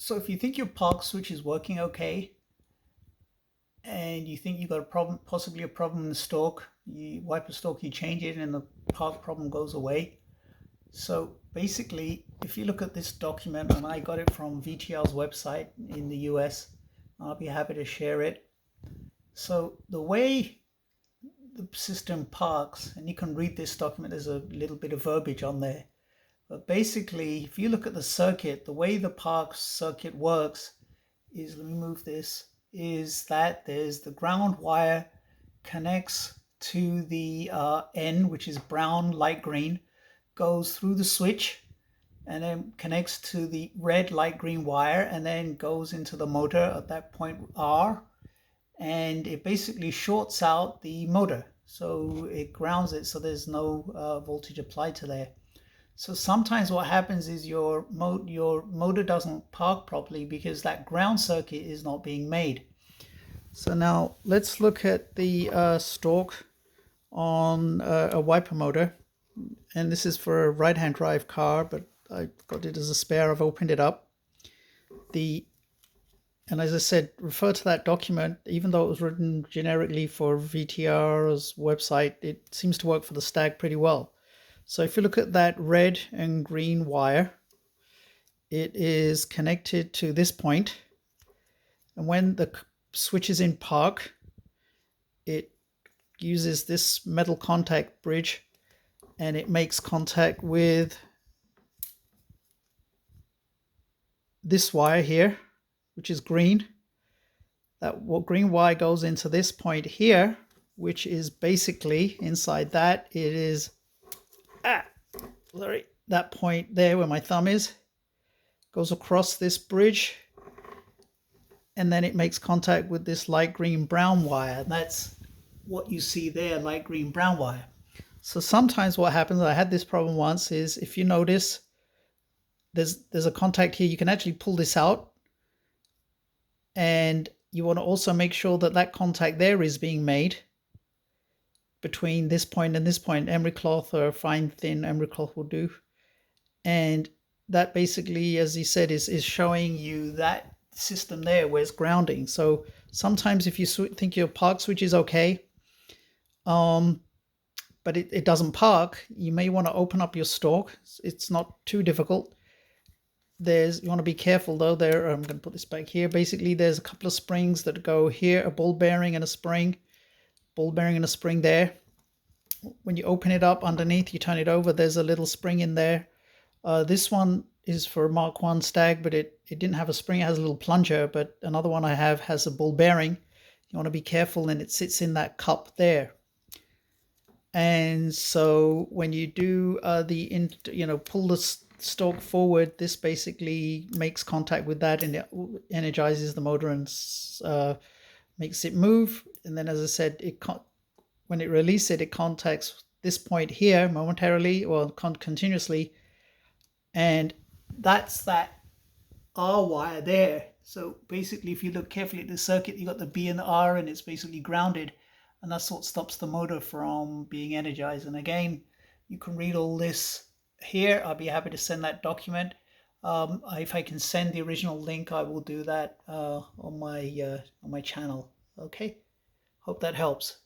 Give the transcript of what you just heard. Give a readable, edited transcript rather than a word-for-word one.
So if you think your park switch is working okay, and you think you've got a problem, possibly a problem in the stalk, you wipe the stalk, you change it, and the park problem goes away. So basically, if you look at this document, and I got it from VTL's website in the US, I'll be happy to share it. So the way the system parks, and you can read this document, there's a little bit of verbiage on there. But basically, if you look at the circuit, the way the park circuit works is, let me move this, is that there's the ground wire connects to the N, which is brown, light green, goes through the switch, and then connects to the red, light green wire, and then goes into the motor at that point R, and it basically shorts out the motor. So it grounds it, so there's no voltage applied to there. So sometimes what happens is your motor doesn't park properly because that ground circuit is not being made. So now let's look at the Stalk on a wiper motor. And this is for a right-hand drive car, but I got it as a spare. I've opened it up. And as I said, refer to that document. Even though it was written generically for VTR's website, it seems to work for the Stag pretty well. So if you look at that red and green wire, it is connected to this point. And when the switch is in park, it uses this metal contact bridge and it makes contact with this wire here, which is green. That green wire goes into this point here, which is basically inside that. It is that point there where my thumb is, goes across this bridge, and then it makes contact with this light green brown wire. And that's what you see there, light green brown wire. So sometimes what happens, I had this problem once, is if you notice there's a contact here, you can actually pull this out, and you want to also make sure that that contact there is being made between this point and this point. Emery cloth or fine thin emery cloth will do. And that basically, as he said, is showing you that system there where it's grounding. So sometimes if you think your park switch is okay, but it doesn't park, you may want to open up your stalk. It's not too difficult. You want to be careful though. I'm going to put this back here. Basically, there's a couple of springs that go here, a ball bearing and a spring. Ball bearing and a spring there. When you open it up underneath, you turn it over, there's a little spring in there. This one is for Mark 1 Stag, but it didn't have a spring. It has a little plunger, but another one I have has a ball bearing. You want to be careful, and it sits in that cup there. And so when you do pull the stalk forward, this basically makes contact with that, and it energizes the motor and makes it move. And then, as I said, when it releases it contacts this point here momentarily or continuously, and that's that R wire there. So basically, if you look carefully at the circuit, you got the B and the R, and it's basically grounded, and that's what stops the motor from being energized. And again, you can read all this here. I'll be happy to send that document. If I can send the original link, I will do that on my channel. Okay, hope that helps.